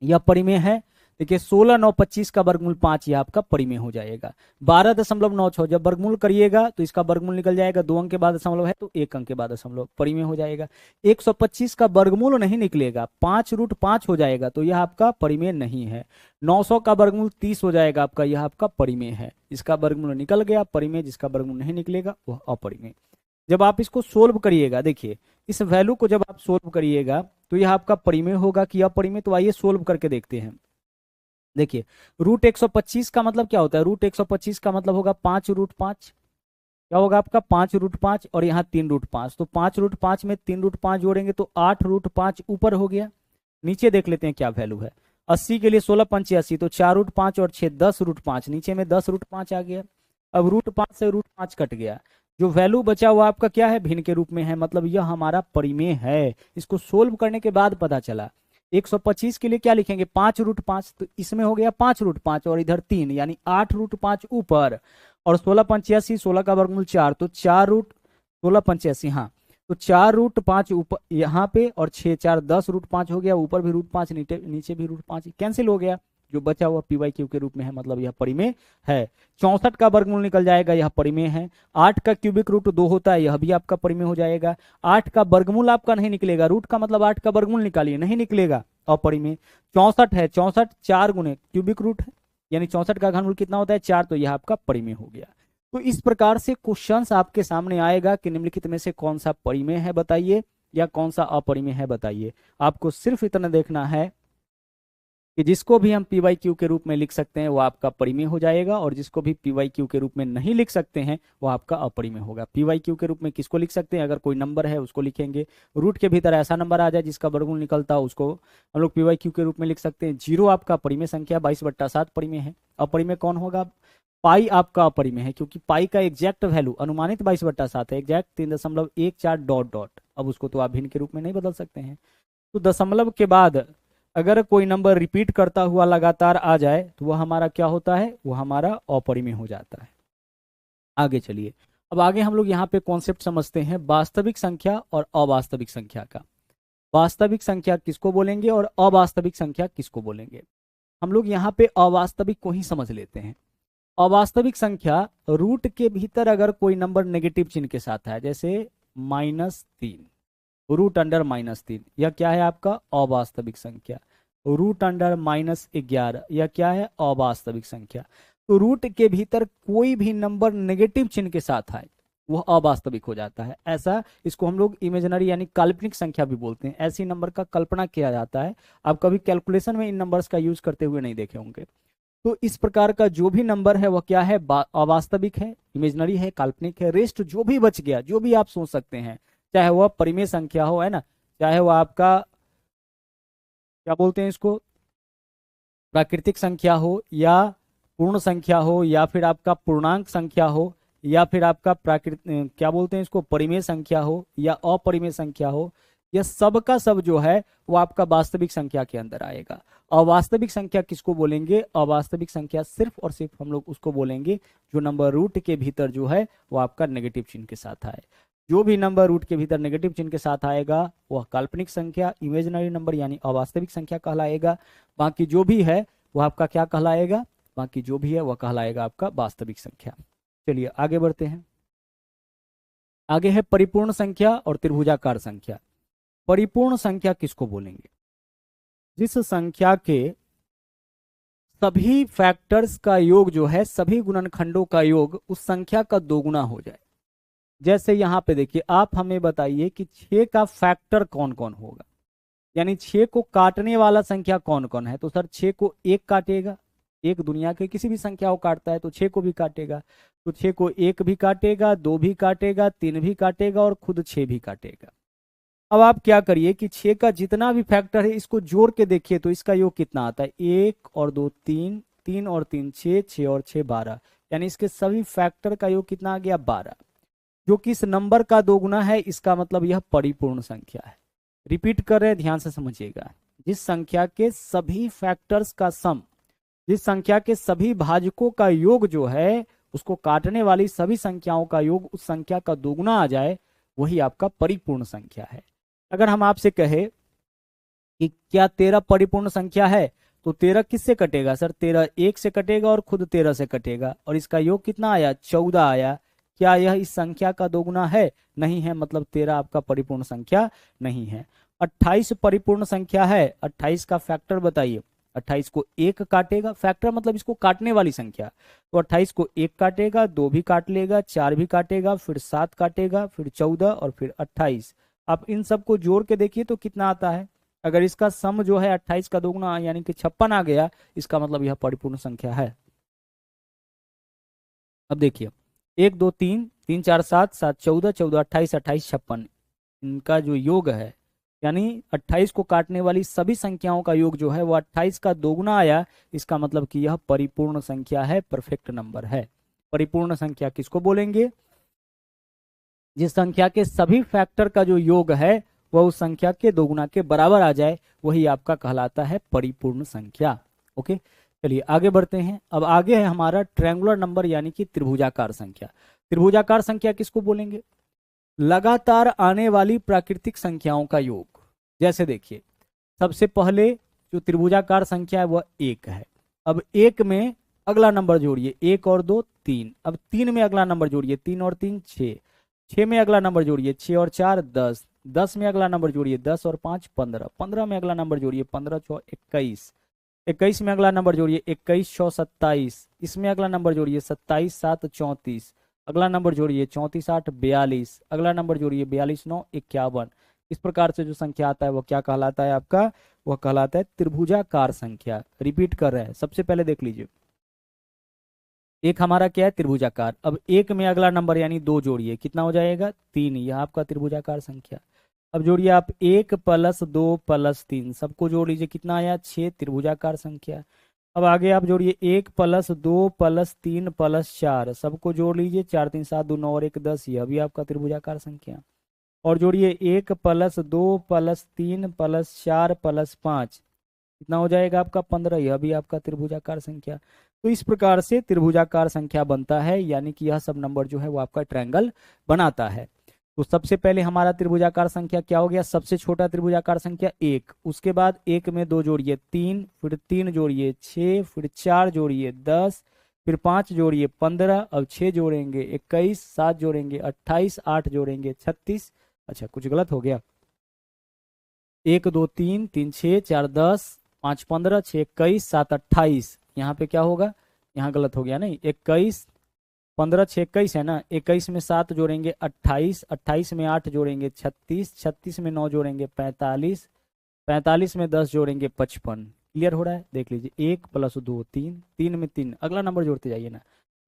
यह परिमेय है, देखिए 16,925 का वर्गमूल 5 यह आपका परिमेय हो जाएगा। 12.96 जब वर्गमूल करिएगा तो इसका वर्गमूल निकल जाएगा, 2 अंक के बाद दशमलव है तो 1 अंक के बाद दशमलव, परिमेय हो जाएगा। 125 का वर्गमूल नहीं निकलेगा, 5√5 हो जाएगा तो यह आपका परिमेय नहीं है। 900 का वर्गमूल 30 हो जाएगा आपका, यह आपका परिमेय है। इसका वर्गमूल निकल गया परिमेय, जिसका वर्गमूल नहीं निकलेगा वह अपरिमेय। जब आप इसको सोल्व करिएगा, देखिए इस वैल्यू को जब आप सोल्व करिएगा तो यह आपका परिमेय होगा कि अपरिमेय, तो आइए सोल्व करके देखते हैं। देखिए √125 का मतलब क्या होता है? √125 का मतलब होगा 5√5, क्या होगा आपका? 5√5 और यहाँ 3√5, तो 5√5 में 3√5 जोड़ेंगे तो 8√5 ऊपर हो गया। नीचे देख लेते हैं क्या वैल्यू है। 80 के लिए 16×5 तो 4√5 और 6 10√5, नीचे में 10√5 आ गया। अब √5 से √5 कट गया, जो वैल्यू बचा हुआ आपका क्या है? भिन्न के रूप में है, मतलब यह हमारा परिमेय है। इसको सोल्व करने के बाद पता चला। 125 के लिए क्या लिखेंगे? 5√5, तो इसमें हो गया 5√5 और इधर 3 यानी 8√5 ऊपर, और 16×85 16 का वर्गमूल 4 तो 4√16×85, हाँ तो 4√5 ऊपर यहाँ पे, और 6 4 10√5 हो गया, ऊपर भी √5 नीचे भी √5 कैंसिल हो गया। जो बचा हुआ पी वाई क्यू के रूप में है, मतलब यह परिमेय है। 64 का वर्गमूल निकल जाएगा, यह परिमेय है। 8 का क्यूबिक रूट 2 होता है, यह भी आपका परिमेय हो जाएगा। 8 का वर्गमूल आपका नहीं निकलेगा, रूट का मतलब 8 का वर्गमूल निकालिए, नहीं निकलेगा, अपरिमेय। 64 है, 64 4 गुने क्यूबिक रूट है, यानी 64 का घनमूल कितना होता है? 4, तो यह आपका परिमेय हो गया। तो इस प्रकार से क्वेश्चंस आपके सामने आएगा कि निम्नलिखित में से कौन सा परिमेय है बताइए, या कौन सा अपरिमेय है बताइए। आपको सिर्फ इतना देखना है कि जिसको भी हम पी वाई क्यू के रूप में लिख सकते हैं वो आपका परिमेय हो जाएगा, और जिसको भी पी वाई क्यू के रूप में नहीं लिख सकते हैं वो आपका अपरिमेय होगा। पी वाई क्यू के रूप में किसको लिख सकते हैं? अगर कोई नंबर है उसको लिखेंगे, रूट के भीतर ऐसा नंबर आ जाए जिसका वर्गमूल निकलता है उसको हम लोग पी वाई क्यू के रूप में लिख सकते हैं। 0 आपका परिमेय संख्या, 22/7 परिमेय है। अपरिमेय कौन होगा? पाई आपका अपरिमेय है, क्योंकि पाई का एग्जैक्ट वैल्यू अनुमानित 22/7 है, एग्जैक्ट 3.14 डॉट डॉट। अब उसको तो आप भिन्न के रूप में नहीं बदल सकते हैं। तो दशमलव के बाद अगर कोई नंबर रिपीट करता हुआ लगातार आ जाए तो वह हमारा क्या होता है? वो हमारा अपरिमेय हो जाता है। आगे चलिए, अब आगे हम लोग यहाँ पे कॉन्सेप्ट समझते हैं वास्तविक संख्या और अवास्तविक संख्या का। वास्तविक संख्या किसको बोलेंगे और अवास्तविक संख्या किसको बोलेंगे? हम लोग यहाँ पे अवास्तविक को ही समझ लेते हैं। अवास्तविक संख्या, रूट के भीतर अगर कोई नंबर नेगेटिव चिन्ह के साथ है, जैसे -3, √-3, यह क्या है आपका? अवास्तविक संख्या। √-11, यह क्या है? अवास्तविक संख्या। तो रूट के भीतर कोई भी नंबर नेगेटिव चिन्ह के साथ आए वह अवास्तविक हो जाता है। ऐसा, इसको हम लोग इमेजिनरी यानी काल्पनिक संख्या भी बोलते हैं। ऐसी नंबर का कल्पना किया जाता है। आप कभी कैलकुलेशन में इन नंबर्स का यूज करते हुए नहीं देखे होंगे। तो इस प्रकार का जो भी नंबर है वह क्या है? अवास्तविक है, इमेजिनरी है, काल्पनिक है। रेस्ट जो भी बच गया, जो भी आप सोच सकते हैं, चाहे वह परिमेय संख्या हो, है ना, चाहे वह आपका क्या बोलते हैं इसको, प्राकृतिक संख्या हो, या पूर्ण संख्या हो, या फिर आपका पूर्णांक संख्या हो, या फिर आपका प्राकृतिक क्या बोलते हैं इसको, परिमेय संख्या हो, या अपरिमेय संख्या हो, यह सब का सब जो है वो आपका वास्तविक संख्या के अंदर आएगा। अवास्तविक संख्या किसको बोलेंगे? अवास्तविक संख्या सिर्फ और सिर्फ हम लोग उसको बोलेंगे जो नंबर रूट के भीतर जो है वो आपका नेगेटिव चिन्ह के साथ आए। जो भी नंबर रूट के भीतर नेगेटिव चिन्ह के साथ आएगा वह काल्पनिक संख्या, इमेजिनरी नंबर यानी अवास्तविक संख्या कहलाएगा। बाकी जो भी है वह आपका क्या कहलाएगा? बाकी जो भी है वह कहलाएगा आपका वास्तविक संख्या। चलिए आगे बढ़ते हैं। आगे है परिपूर्ण संख्या और त्रिभुजाकार संख्या। परिपूर्ण संख्या किसको बोलेंगे? जिस संख्या के सभी फैक्टर्स का योग जो है, सभी गुणनखंडों का योग उस संख्या का दोगुना हो जाए। जैसे यहां पे देखिए, आप हमें बताइए कि 6 का फैक्टर कौन कौन होगा, यानी 6 को काटने वाला संख्या कौन कौन है? तो सर 6 को 1 काटेगा, एक दुनिया के किसी भी संख्या को काटता है तो 6 को भी काटेगा। तो 6 को 1 भी काटेगा, 2 भी काटेगा, 3 भी काटेगा और खुद 6 भी काटेगा। अब आप क्या करिए कि 6 का जितना भी फैक्टर है इसको जोड़ के देखिए तो इसका योग कितना आता है? 1 और 2 3, 3 और 3 6, 6 और 6 12, यानी इसके सभी फैक्टर का योग कितना आ गया? 12। जो किस नंबर का दोगुना है, इसका मतलब यह परिपूर्ण संख्या है। रिपीट कर रहे हैं, ध्यान से समझिएगा। जिस संख्या के सभी फैक्टर्स का सम, जिस संख्या के सभी भाजकों का योग जो है, उसको काटने वाली सभी संख्याओं का योग उस संख्या का दोगुना आ जाए, वही आपका परिपूर्ण संख्या है। अगर हम आपसे कहे कि क्या 13 परिपूर्ण संख्या है, तो 13 किससे कटेगा सर? 13 1 से कटेगा और खुद 13 से कटेगा, और इसका योग कितना आया? 14 आया। क्या यह इस संख्या का दोगुना है? नहीं है, मतलब 13 आपका परिपूर्ण संख्या नहीं है। 28 परिपूर्ण संख्या है, 28 का फैक्टर बताइए। 28 को 1 काटेगा, फैक्टर मतलब इसको काटने वाली संख्या, तो 28 को 1 काटेगा, 2 भी काट लेगा, 4 भी काटेगा, फिर 7 काटेगा, फिर 14 और फिर 28। आप इन सबको जोड़ के देखिए तो कितना आता है। अगर इसका सम जो है 28 का दोगुना यानी कि 56 आ गया, इसका मतलब यह परिपूर्ण संख्या है। अब देखिए 1 2 3 3 4 7 7 14 14 28 28 56, इनका जो योग है, यानी 28 को काटने वाली सभी संख्याओं का योग जो है वो 28 का दोगुना आया, इसका मतलब कि यह परिपूर्ण संख्या है, परफेक्ट नंबर है। परिपूर्ण संख्या किसको बोलेंगे? जिस संख्या के सभी फैक्टर का जो योग है वह उस संख्या के दोगुना के बराबर आ जाए, वही आपका कहलाता है परिपूर्ण संख्या। ओके, चलिए आगे बढ़ते हैं। अब आगे है हमारा ट्रायंगुलर नंबर यानी कि त्रिभुजाकार संख्या। त्रिभुजाकार संख्या किसको बोलेंगे? लगातार आने वाली प्राकृतिक संख्याओं का योग। जैसे देखिए, सबसे पहले जो त्रिभुजाकार संख्या है वह 1 है। अब 1 में अगला नंबर जोड़िए, 1 और 2 3। अब 3 में अगला नंबर जोड़िए, 3 और 3 6। 6 में अगला नंबर जोड़िए, 6 और 4 10। 10 में अगला नंबर जोड़िए, 10 और 5 15। 15 में अगला नंबर जोड़िए, 15 6 21। 21 में अगला नंबर जोड़िए, 21 6 27। इसमें अगला नंबर जोड़िए, 27 7 34। अगला नंबर जोड़िए, 34 8 42। अगला नंबर जोड़िए, 42 9 51। इस प्रकार से जो संख्या आता है वह क्या कहलाता है आपका? वह कहलाता है त्रिभुजाकार संख्या। रिपीट कर रहे हैं, सबसे पहले देख लीजिए, एक हमारा क्या है? त्रिभुजाकार। अब 1 में अगला नंबर यानी 2 जोड़िए, कितना हो जाएगा? 3। यह आपका त्रिभुजाकार संख्या। अब जोड़िए आप 1 + 2 + 3, सबको जोड़ लीजिए, कितना आया? 6, त्रिभुजाकार संख्या। अब आगे आप जोड़िए 1 + 2 + 3 + 4, सबको जोड़ लीजिए, 4 3 7 2 9 और 1 10, यह भी आपका त्रिभुजाकार संख्या। और जोड़िए 1 + 2 + 3 + 4 + 5, कितना हो जाएगा आपका? 15, यह भी आपका त्रिभुजाकार संख्या। तो इस प्रकार से त्रिभुजाकार संख्या बनता है, यानी कि यह सब नंबर जो है वो आपका ट्रायंगल बनाता है। तो सबसे पहले हमारा त्रिभुजाकार संख्या क्या हो गया? सबसे छोटा त्रिभुजाकार संख्या 1। उसके बाद 1 में 2 जोड़िए 3, फिर 3 जोड़िए 6, फिर 4 जोड़िए 10, फिर 5 जोड़िए 15, अब 6 जोड़ेंगे 21, 7 जोड़ेंगे 28, 8 जोड़ेंगे 36। अच्छा, कुछ गलत हो गया। 1 2 3 3 6 4 10 5 15 6 21 7 28, यहाँ पे क्या होगा? यहाँ गलत हो गया, नहीं, 21 15 6 21 है ना, 21 में 7 जोड़ेंगे 28, 28 में 8 जोड़ेंगे 36, 36 में 9 जोड़ेंगे 45, 45 में 10 जोड़ेंगे 55। क्लियर हो रहा है? देख लीजिए, 1 + 2 3, 3 में 3, अगला नंबर जोड़ते जाइए ना,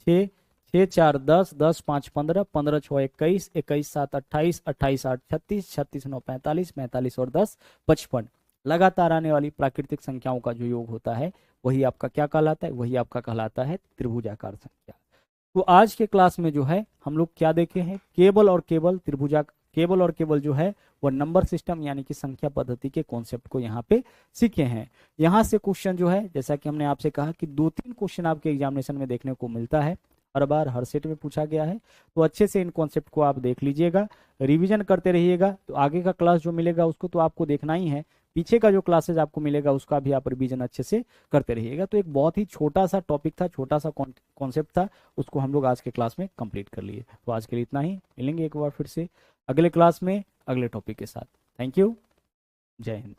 6 6 4 10, 10 5 15, 15 6 21, 21 7 28, 28 8 36, 36 9 45, 45 और 10 55। लगातार आने वाली प्राकृतिक संख्याओं का जो योग होता है वही आपका क्या कहलाता है? वही आपका कहलाता है त्रिभुजाकार संख्या। तो आज के क्लास में जो है हम लोग क्या देखे हैं? केवल और केवल जो है वो नंबर सिस्टम यानी कि संख्या पद्धति के कॉन्सेप्ट को यहाँ पे सीखे हैं। यहाँ से क्वेश्चन जो है, जैसा कि हमने आपसे कहा कि 2-3 क्वेश्चन आपके एग्जामिनेशन में देखने को मिलता है, हर बार हर सेट में पूछा गया है। तो अच्छे से इन कॉन्सेप्ट को आप देख लीजिएगा, रिवीजन करते रहिएगा, तो आगे का क्लास जो मिलेगा उसको तो आपको देखना ही है, पीछे का जो क्लासेज आपको मिलेगा उसका भी आप रिवीजन अच्छे से करते रहिएगा। तो एक बहुत ही छोटा सा टॉपिक था, छोटा सा कॉन्सेप्ट था, उसको हम लोग आज के क्लास में कंप्लीट कर लिए। तो आज के लिए इतना ही, मिलेंगे एक बार फिर से अगले क्लास में अगले टॉपिक के साथ। थैंक यू, जय हिंद।